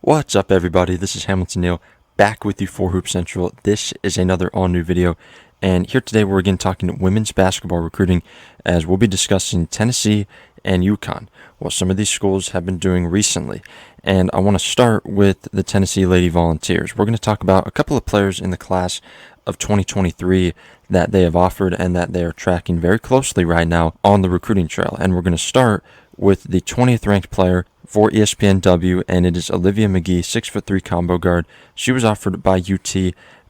What's up, everybody? This is Hamilton Neal, back with you for Hoop Central. This is another all-new video, and here today we're again talking women's basketball recruiting, as we'll be discussing Tennessee and UConn, what some of these schools have been doing recently. And I want to start with the Tennessee Lady Volunteers. We're going to talk about a couple of players in the class of 2023 that they have offered and that they are tracking very closely right now on the recruiting trail. And we're going to start with the 20th ranked player for ESPNW, and it is Olivia McGee, 6'3" combo guard. She was offered by UT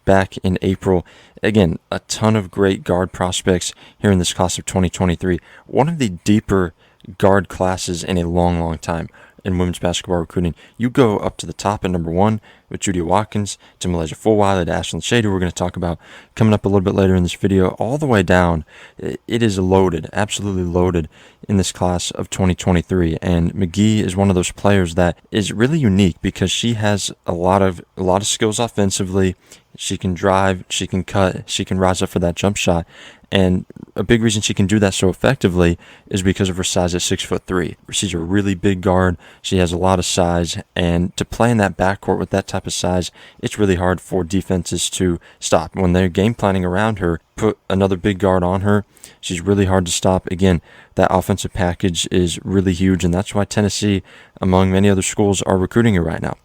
back in April. Again, a ton of great guard prospects here in this class of 2023. One of the deeper guard classes in a long time in women's basketball recruiting. You go up to the top at number 1 with Judy Watkins, to Malaysia Fulwiley, to Ashlyn Shade, who we're going to talk about coming up a little bit later in this video, all the way down. It is loaded, absolutely loaded in this class of 2023. And McGee is one of those players that is really unique because she has a lot of skills offensively. She can drive, she can cut, she can rise up for that jump shot. And a big reason she can do that so effectively is because of her size at 6'3". She's a really big guard. She has a lot of size, and to play in that backcourt with that type of size, it's really hard for defenses to stop. When they're game planning around her, put another big guard on her, she's really hard to stop. Again, that offensive package is really huge, and that's why Tennessee, among many other schools, are recruiting her right now.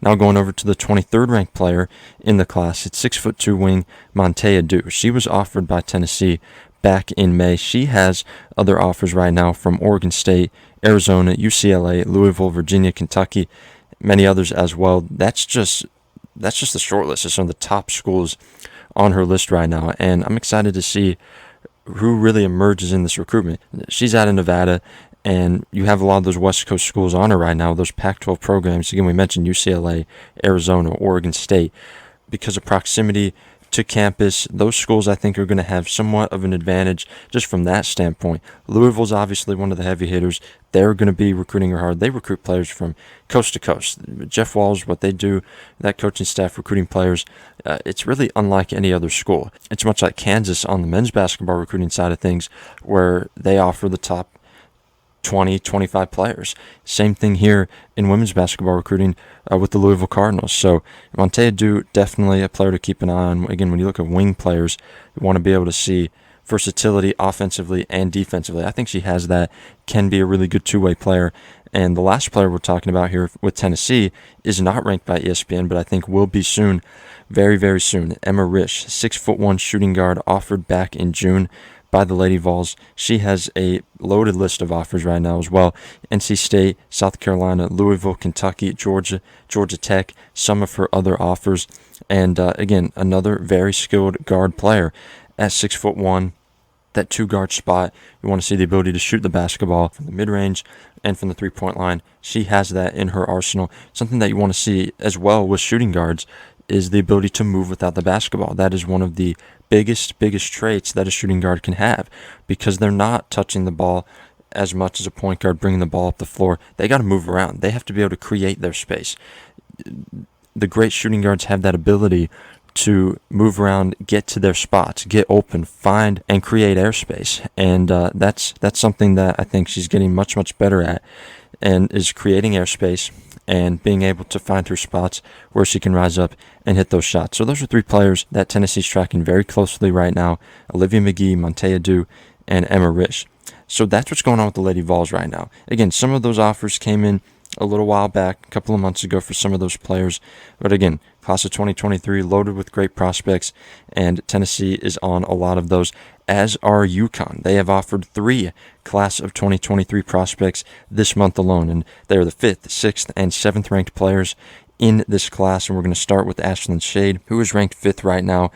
Now going over to the 23rd ranked player in the class, it's 6'2" wing Montea Dew. She was offered by Tennessee back in May. She has other offers right now from Oregon State, Arizona, UCLA, Louisville, Virginia, Kentucky, many others as well. That's just the short list of some of the top schools on her list right now, and I'm excited to see who really emerges in this recruitment. She's out of Nevada, and you have a lot of those West Coast schools on her right now, those Pac-12 programs. Again, we mentioned UCLA, Arizona, Oregon State. Because of proximity to campus, those schools I think are going to have somewhat of an advantage just from that standpoint. Louisville's obviously one of the heavy hitters. They're going to be recruiting her hard. They recruit players from coast to coast. Jeff Walls, what they do, that coaching staff recruiting players, it's really unlike any other school. It's much like Kansas on the men's basketball recruiting side of things, where they offer the top 20, 25 players. Same thing here in women's basketball recruiting with the Louisville Cardinals. So Montea Dew, definitely a player to keep an eye on. Again, when you look at wing players, you want to be able to see versatility offensively and defensively. I think she has that, can be a really good two-way player. And the last player we're talking about here with Tennessee is not ranked by ESPN, but I think will be soon, very, very soon. Emma Risch, 6'1" shooting guard, offered back in June by the Lady Vols. She has a loaded list of offers right now as well. NC State, South Carolina, Louisville, Kentucky, Georgia, Georgia Tech, some of her other offers. And again, another very skilled guard player at 6'1", that two-guard spot. You want to see the ability to shoot the basketball from the mid-range and from the three-point line. She has that in her arsenal. Something that you want to see as well with shooting guards is the ability to move without the basketball. That is one of the biggest traits that a shooting guard can have, because they're not touching the ball as much as a point guard bringing the ball up the floor. They got to move around. They have to be able to create their space. The great shooting guards have that ability to move around, get to their spots, get open, find and create airspace. And that's something that I think she's getting much better at, and is creating airspace and being able to find her spots where she can rise up and hit those shots. So those are three players that Tennessee's tracking very closely right now: Olivia McGee, Montea Dew, and Emma Risch. So that's what's going on with the Lady Vols right now. Again, some of those offers came in a little while back, a couple of months ago, for some of those players. But again, class of 2023 loaded with great prospects, and Tennessee is on a lot of those, as are UConn. They have offered 3 class of 2023 prospects this month alone, and they're the 5th, 6th, and 7th ranked players in this class. And we're going to start with Ashlyn Shade, who is ranked 5th right now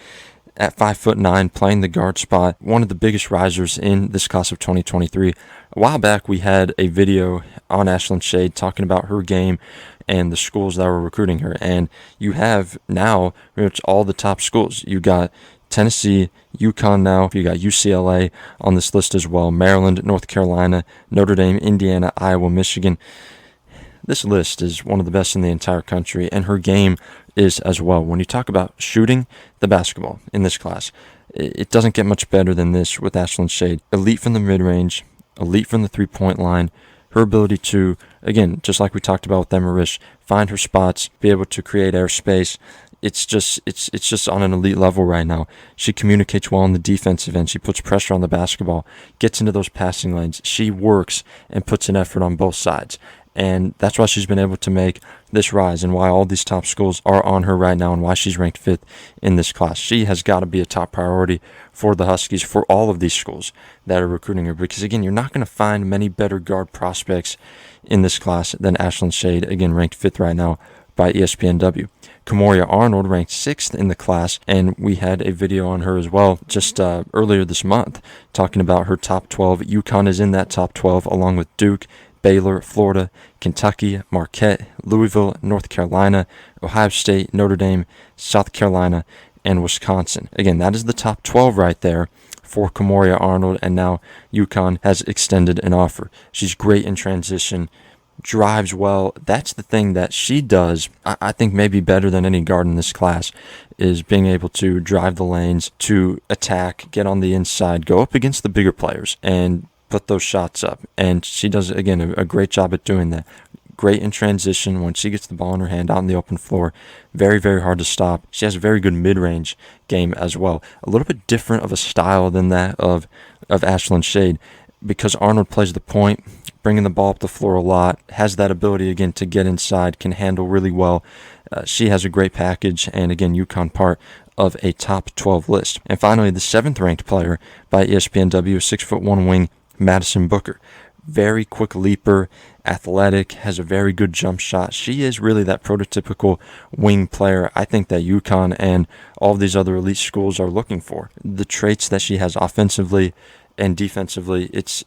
at 5'9", playing the guard spot, one of the biggest risers in this class of 2023. A while back, we had a video on Ashlyn Shade talking about her game and the schools that were recruiting her. And you have now pretty much all the top schools. You got Tennessee, UConn now, you got UCLA on this list as well, Maryland, North Carolina, Notre Dame, Indiana, Iowa, Michigan. This list is one of the best in the entire country, and her game is as well. When you talk about shooting the basketball in this class, it doesn't get much better than this with Ashlyn Shade. Elite from the mid-range, elite from the three-point line, her ability to, again, just like we talked about with Emma Risch, find her spots, be able to create airspace. It's just on an elite level right now. She communicates well on the defensive end. She puts pressure on the basketball, gets into those passing lanes. She works and puts an effort on both sides. And that's why she's been able to make this rise and why all these top schools are on her right now and why she's ranked 5th in this class. She has got to be a top priority for the Huskies, for all of these schools that are recruiting her. Because, again, you're not going to find many better guard prospects in this class than Ashlyn Shade, again, ranked 5th right now by ESPNW. Kamoria Arnold ranked 6th in the class, and we had a video on her as well just earlier this month talking about her top 12. UConn is in that top 12 along with Duke, Baylor, Florida, Kentucky, Marquette, Louisville, North Carolina, Ohio State, Notre Dame, South Carolina, and Wisconsin. Again, that is the top 12 right there for Kamoria Arnold, and now UConn has extended an offer. She's great in transition, drives well. That's the thing that she does, I think maybe better than any guard in this class, is being able to drive the lanes, to attack, get on the inside, go up against the bigger players, and put those shots up. And she does, again, a great job at doing that. Great in transition when she gets the ball in her hand out on the open floor. Very, very hard to stop. She has a very good mid-range game as well. A little bit different of a style than that of Ashlyn Shade, because Arnold plays the point, bringing the ball up the floor a lot, has that ability, again, to get inside, can handle really well. She has a great package, and again, UConn part of a top 12 list. And finally, the 7th ranked player by ESPNW, 6'1" wing, Madison Booker. Very quick leaper, athletic, has a very good jump shot. She is really that prototypical wing player I think that UConn and all of these other elite schools are looking for. The traits that she has offensively and defensively, it's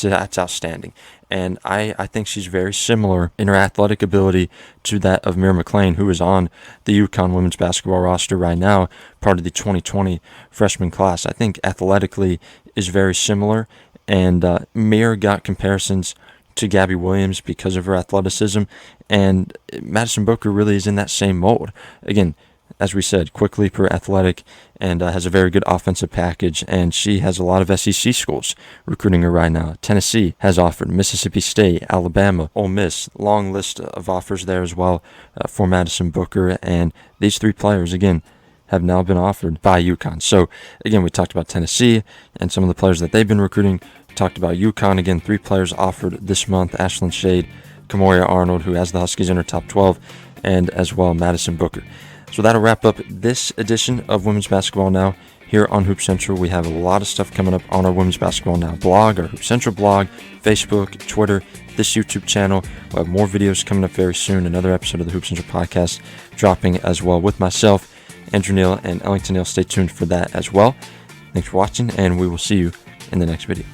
outstanding. And I think she's very similar in her athletic ability to that of Mir McLean, who is on the UConn women's basketball roster right now, part of the 2020 freshman class. I think athletically is very similar. And Mir got comparisons to Gabby Williams because of her athleticism, and Madison Booker really is in that same mold. Again, as we said, quick leaper, athletic, and has a very good offensive package, and she has a lot of SEC schools recruiting her right now. Tennessee has offered, Mississippi State, Alabama, Ole Miss, long list of offers there as well for Madison Booker, and these 3 players, again, have now been offered by UConn. So, again, we talked about Tennessee and some of the players that they've been recruiting. We talked about UConn. Again, 3 players offered this month: Ashlyn Shade, Kamoria Arnold, who has the Huskies in her top 12, and as well Madison Booker. So that'll wrap up this edition of Women's Basketball Now here on Hoop Central. We have a lot of stuff coming up on our Women's Basketball Now blog, our Hoop Central blog, Facebook, Twitter, this YouTube channel. We'll have more videos coming up very soon. Another episode of the Hoop Central podcast dropping as well with myself, Andrew Neal, and Ellington Neal. Stay tuned for that as well. Thanks for watching, and we will see you in the next video.